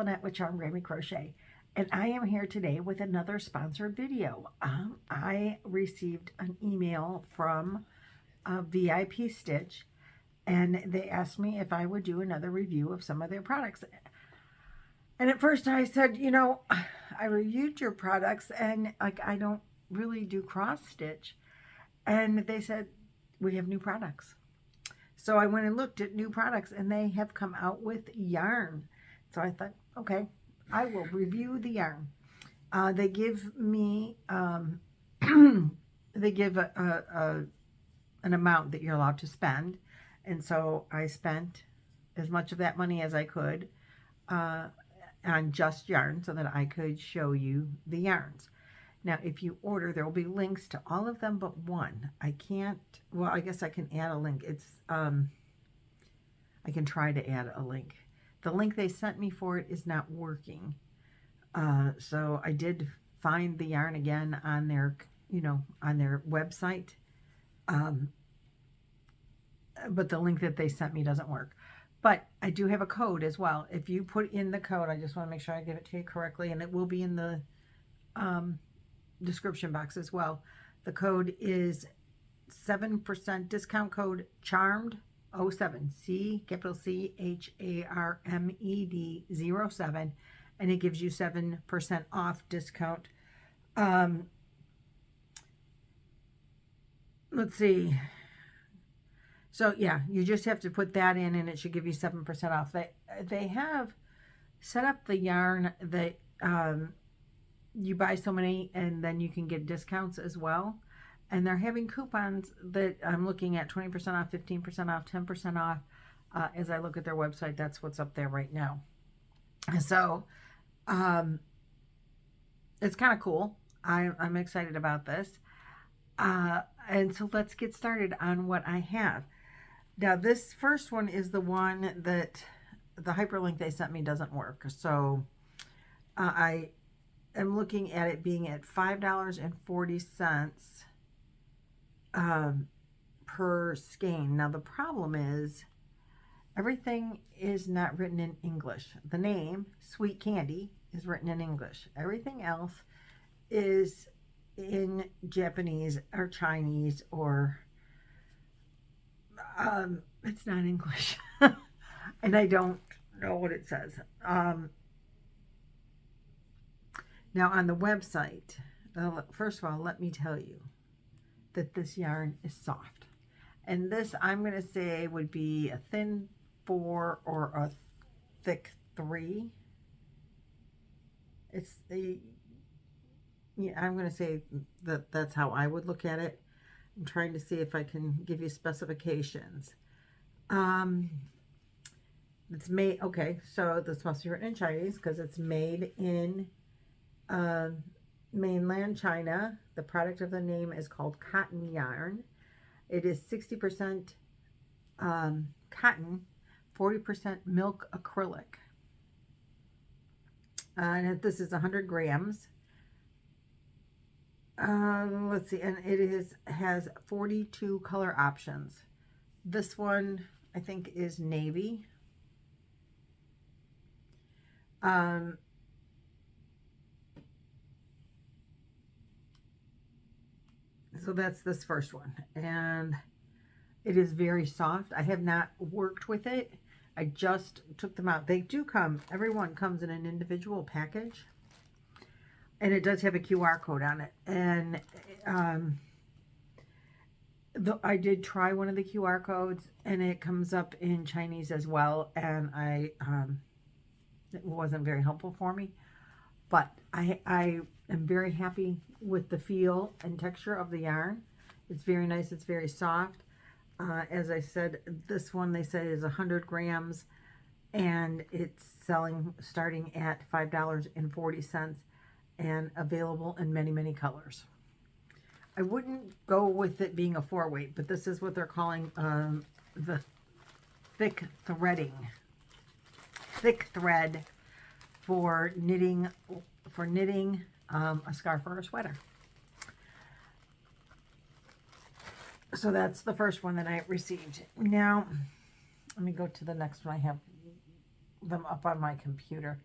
Lynette with Charm Grammy Crochet, and I am here today with another sponsored video. I received an email from VIP Stitch, and they asked me if I would do another review of some of their products. And at first I said, you know, I reviewed your products and I don't really do cross stitch. And they said, we have new products. So I went and looked at new products, and they have come out with yarn. So I thought, okay, I will review the yarn. They give me, they give an amount that you're allowed to spend. And so I spent as much of that money as I could on just yarn so that I could show you the yarns. Now, if you order, there will be links to all of them but one. I can't, well, I guess I can add a link. It's, I can try to add a link. The link they sent me for it is not working. So I did find the yarn again on their, you know, on their website. But the link that they sent me doesn't work. But I do have a code as well. If you put in the code, I just want to make sure I give it to you correctly, and it will be in the description box as well. The code is 7% discount code CHARMED07, CHARMED 07, and it gives you 7% off discount. Let's see. So yeah, you just have to put that in and it should give you 7% off. They have set up the yarn that you buy so many and then you can get discounts as well. And they're having coupons that I'm looking at, 20% off, 15% off, 10% off. As I look at their website, that's what's up there right now. So it's kind of cool. I'm excited about this. And so let's get started on what I have. Now, this first one is the one that the hyperlink they sent me doesn't work. So I am looking at it being at $5.40 per skein. Now, the problem is everything is not written in English. The name, Sweet Candy, is written in English. Everything else is in Japanese or Chinese, or it's not English. And I don't know what it says. Now on the website, first of all, let me tell you that this yarn is soft. And this, I'm going to say, would be a thin 4 or a thick 3. It's the, yeah, I'm going to say that that's how I would look at it. I'm trying to see if I can give you specifications. It's made, okay, so this must be written in Chinese because it's made in mainland China. The product of the name is called cotton yarn. It is 60% cotton, 40% milk acrylic. And this is 100 grams. Let's see, and it has 42 color options. This one I think is navy. So that's this first one, and it is very soft. I have not worked with it. I just took them out. They do come, everyone comes in an individual package. And it does have a QR code on it. And I did try one of the QR codes, and it comes up in Chinese as well. And it wasn't very helpful for me. But I am very happy with the feel and texture of the yarn. It's very nice. It's very soft. As I said, this one they say is 100 grams. And it's starting at $5.40. And available in many, many colors. I wouldn't go with it being a 4-weight, but this is what they're calling the thick threading. Thick thread for knitting a scarf or a sweater. So that's the first one that I received. Now, let me go to the next one. I have them up on my computer.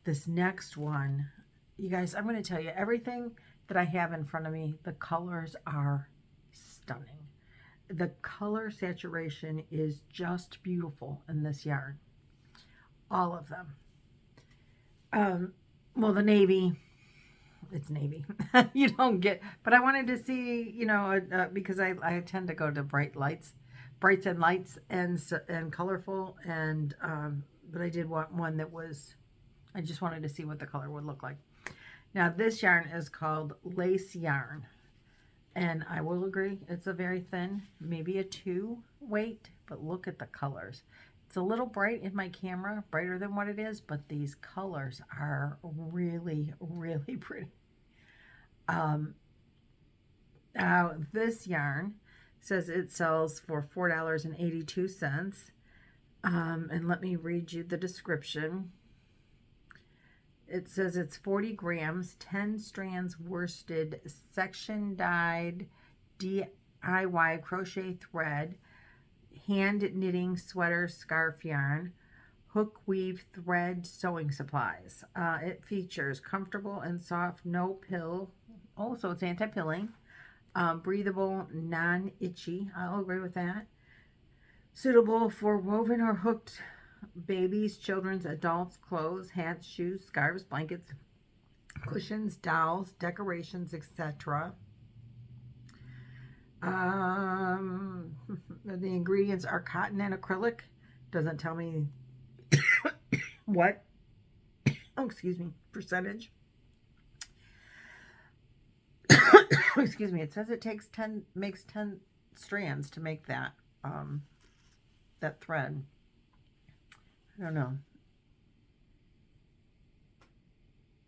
This next one, you guys, I'm going to tell you, everything that I have in front of me, the colors are stunning. The color saturation is just beautiful in this yarn. All of them. Well, the navy, it's navy. You don't get, but I wanted to see, you know, because I tend to go to brights and lights and colorful, and but I did want one that was, I just wanted to see what the color would look like. Now this yarn is called lace yarn, and I will agree it's a very thin, maybe a 2 weight, but look at the colors. It's a little bright in my camera, brighter than what it is, but these colors are really, really pretty. This yarn says it sells for $4.82. And let me read you the description. It says it's 40 grams, 10 strands worsted, section dyed, DIY crochet thread, hand knitting sweater scarf yarn, hook weave thread sewing supplies. It features comfortable and soft, no pill. Oh, so it's anti-pilling. Breathable, non-itchy. I'll agree with that. Suitable for woven or hooked babies, children's, adults, clothes, hats, shoes, scarves, blankets, cushions, dolls, decorations, etc. The ingredients are cotton and acrylic. Doesn't tell me what. Oh, excuse me. Percentage. Excuse me. It says it makes 10 strands to make that that thread. I don't know,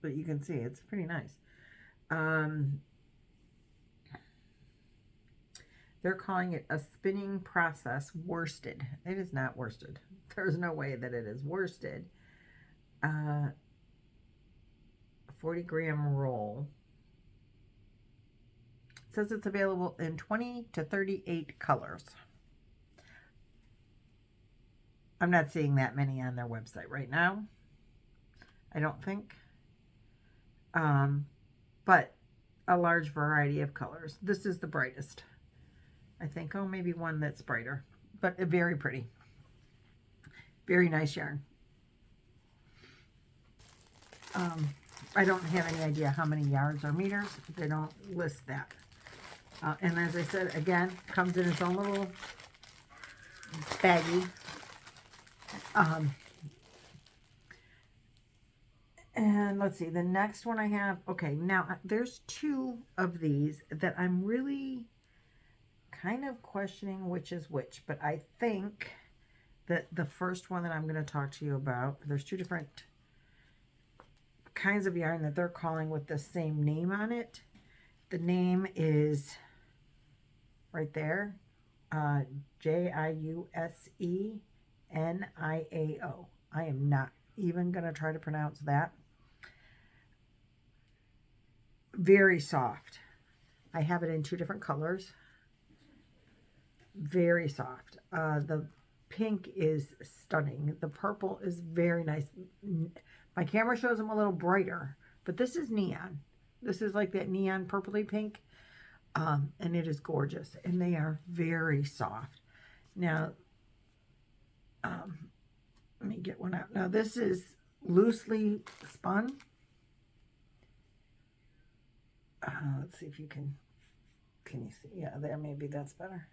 but you can see it's pretty nice. They're calling it a spinning process worsted. It is not worsted. There's no way that it is worsted. 40-gram roll. It says it's available in 20 to 38 colors. I'm not seeing that many on their website right now, I don't think. But a large variety of colors. This is the brightest, I think. Oh, maybe one that's brighter, but very pretty. Very nice yarn. I don't have any idea how many yards or meters. They don't list that. And as I said, again, comes in its own little baggie. And let's see, the next one I have, okay, now there's 2 of these that I'm really kind of questioning which is which, but I think that the first one that I'm going to talk to you about, there's 2 different kinds of yarn that they're calling with the same name on it. The name is right there, Juise Niao. I am not even going to try to pronounce that. Very soft. I have it in 2 different colors. Very soft. The pink is stunning. The purple is very nice. My camera shows them a little brighter, but this is neon. This is like that neon purpley pink. And it is gorgeous. And they are very soft. Now, let me get one out. Now, this is loosely spun. Let's see if you can you see? Yeah, there, maybe that's better.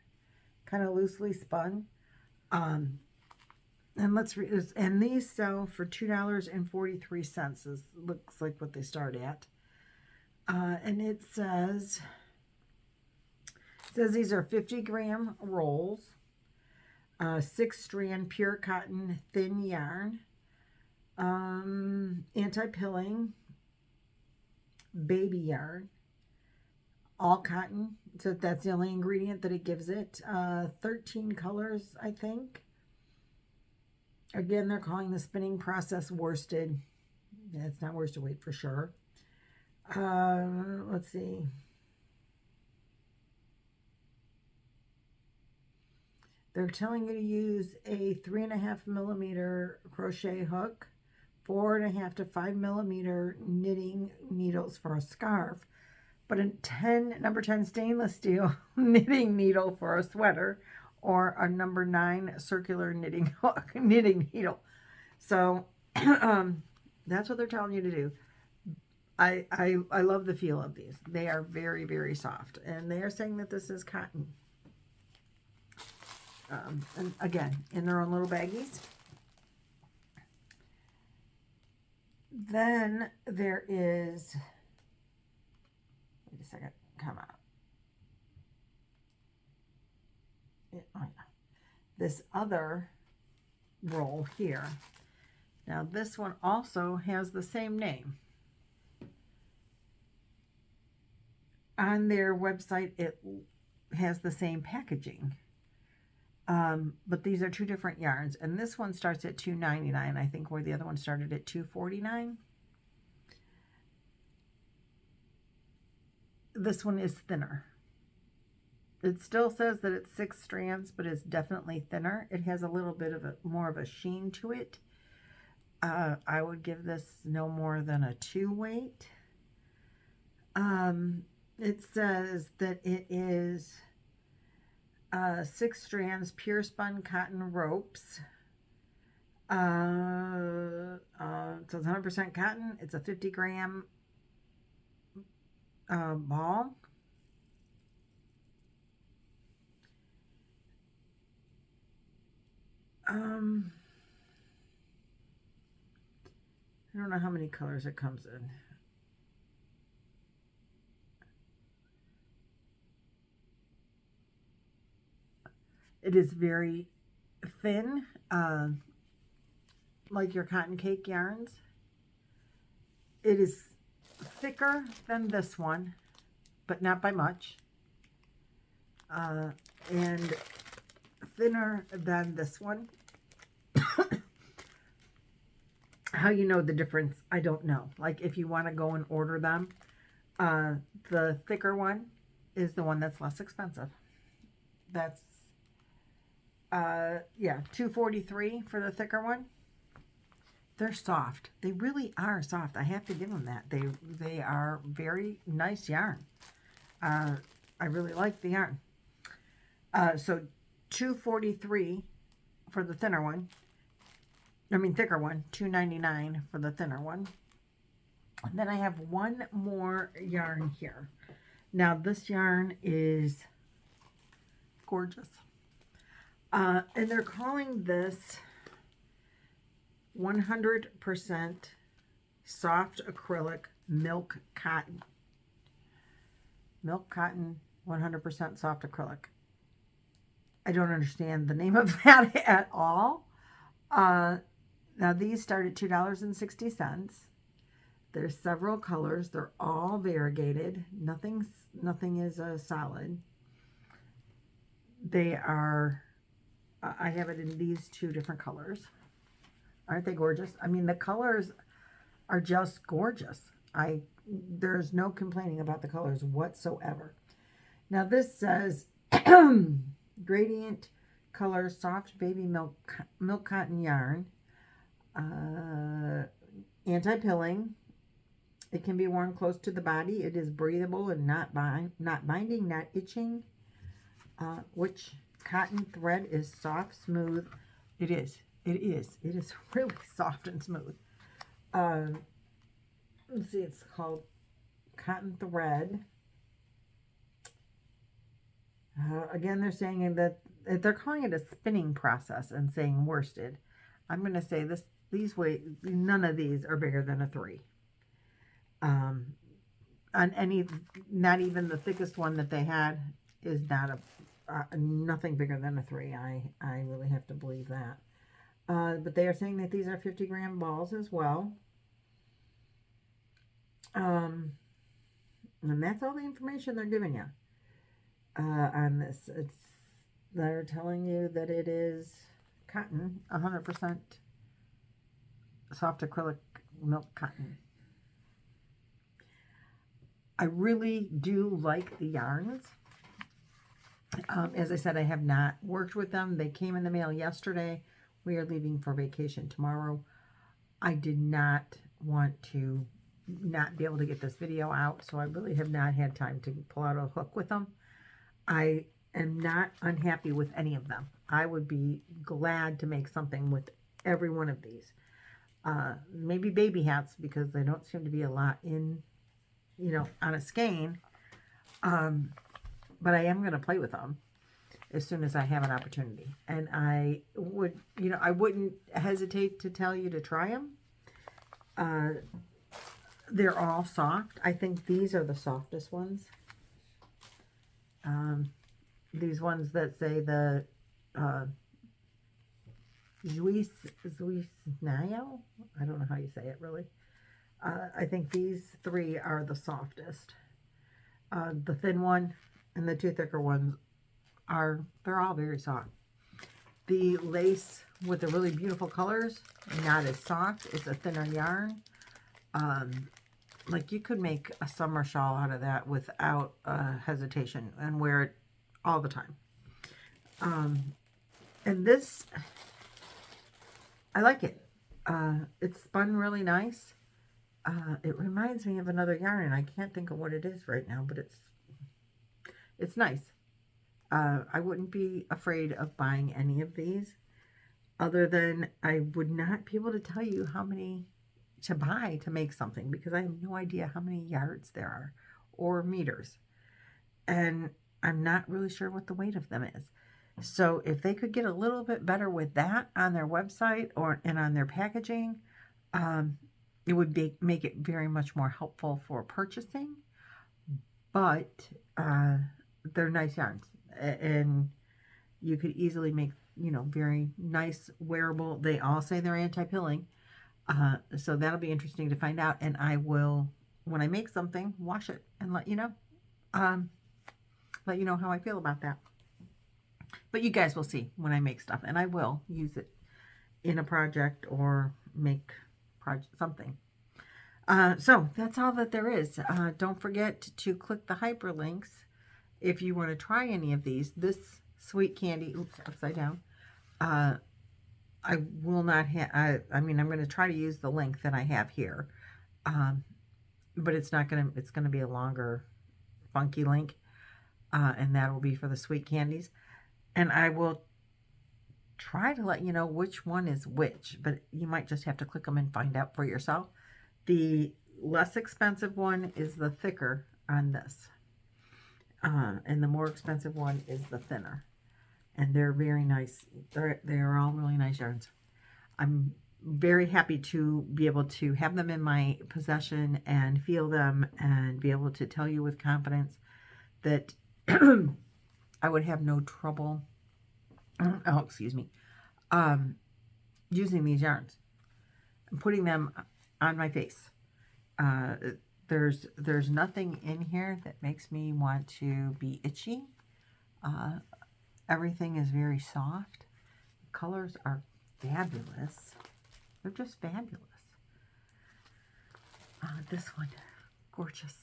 Kind of loosely spun. And let's read this. And these sell for $2.43. Looks like what they start at. And it says these are 50-gram rolls. 6-strand pure cotton thin yarn. Anti-pilling. Baby yarn. All cotton. So that's the only ingredient that it gives it. 13 colors, I think. Again, they're calling the spinning process worsted. Yeah, it's not worsted weight for sure. Let's see. They're telling you to use a 3.5 millimeter crochet hook, 4.5 to 5 millimeter knitting needles for a scarf, but a number 10 stainless steel knitting needle for a sweater, or a number 9 circular knitting hook, knitting needle. So that's what they're telling you to do. I love the feel of these. They are very, very soft, and they are saying that this is cotton. And again, in their own little baggies. Then there is, wait a second, come on. Oh yeah, this other roll here. Now this one also has the same name. On their website, it has the same packaging. But these are two different yarns, and this one starts at $2.99, I think, where the other one started at $2.49. This one is thinner. It still says that it's 6 strands, but it's definitely thinner. It has a little bit of more of a sheen to it. I would give this no more than a 2 weight. It says that it is 6 strands pure spun cotton ropes. It says 100% cotton. It's a 50-gram ball. I don't know how many colors it comes in. It is very thin, like your cotton cake yarns. It is thicker than this one, but not by much. And thinner than this one. How you know the difference, I don't know. Like if you want to go and order them, the thicker one is the one that's less expensive. That's yeah, $2.43 for the thicker one. They're soft. They really are soft. I have to give them that. They are very nice yarn. I really like the yarn. So $2.43 for the thinner one. I mean thicker one. $2.99 for the thinner one. And then I have one more yarn here. Now this yarn is gorgeous. And they're calling this 100% soft acrylic milk cotton. Milk cotton, 100% soft acrylic. I don't understand the name of that at all. Now these start at $2.60. There's several colors. They're all variegated. Nothing is a solid. They are, I have it in these 2 different colors. Aren't they gorgeous? I mean, the colors are just gorgeous. There's no complaining about the colors whatsoever. Now this says gradient color soft baby milk cotton yarn, anti-pilling. It can be worn close to the body. It is breathable and not binding, not itching. Which cotton thread is soft, smooth. It is really soft and smooth. Let's see, it's called cotton thread. Again, they're saying that they're calling it a spinning process and saying worsted. I'm going to say these weigh, none of these are bigger than a 3. On any, not even the thickest one that they had is not nothing bigger than a 3. I really have to believe that. But they are saying that these are 50-gram balls as well. And that's all the information they're giving you on this. They're telling you that it is cotton, 100% soft acrylic milk cotton. I really do like the yarns. As I said, I have not worked with them. They came in the mail yesterday. We are leaving for vacation tomorrow. I did not want to not be able to get this video out, so I really have not had time to pull out a hook with them. I am not unhappy with any of them. I would be glad to make something with every one of these. Maybe baby hats, because there don't seem to be a lot in, you know, on a skein. But I am going to play with them as soon as I have an opportunity. And I would, you know, I wouldn't hesitate to tell you to try them. They're all soft. I think these are the softest ones. These ones that say the Juise Niao. I don't know how you say it really. I think these three are the softest. The thin one and the two thicker ones they're all very soft. The lace with the really beautiful colors, not as soft. It's a thinner yarn. Like you could make a summer shawl out of that without hesitation and wear it all the time. And this, I like it. It's spun really nice. It reminds me of another yarn, and I can't think of what it is right now, but it's nice. I wouldn't be afraid of buying any of these, other than I would not be able to tell you how many to buy to make something, because I have no idea how many yards there are or meters, and I'm not really sure what the weight of them is. So if they could get a little bit better with that on their website and on their packaging, it would make it very much more helpful for purchasing. But they're nice yarns, and you could easily make, you know, very nice wearable. They all say they're anti-pilling. So that'll be interesting to find out, and I will, when I make something, wash it and let you know how I feel about that. But you guys will see when I make stuff, and I will use it in a project or make something. So that's all that there is. Don't forget to click the hyperlinks if you want to try any of these. This sweet candy, oops, upside down, I will not have, I mean, I'm going to try to use the link that I have here. But it's going to be a longer, funky link. And that will be for the sweet candies. And I will try to let you know which one is which, but you might just have to click them and find out for yourself. The less expensive one is the thicker on this. And the more expensive one is the thinner. And they're very nice. They're all really nice yarns. I'm very happy to be able to have them in my possession and feel them and be able to tell you with confidence that I would have no trouble, using these yarns and putting them on my face. There's nothing in here that makes me want to be itchy. Everything is very soft. The colors are fabulous. They're just fabulous. This one, gorgeous.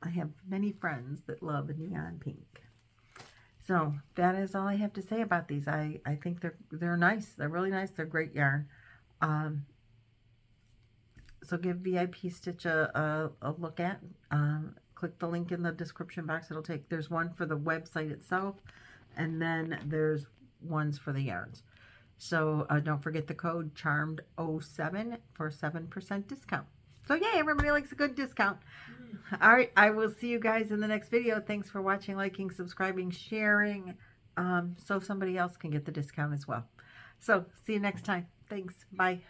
I have many friends that love neon pink. So that is all I have to say about these. I think they're nice. They're really nice. They're great yarn. So give VIP Stitch a look at. Click the link in the description box. There's one for the website itself, and then there's ones for the yarns. So don't forget the code CHARMED07 for 7% discount. So yay, everybody likes a good discount. All right, I will see you guys in the next video. Thanks for watching, liking, subscribing, sharing, so somebody else can get the discount as well. So see you next time. Thanks. Bye.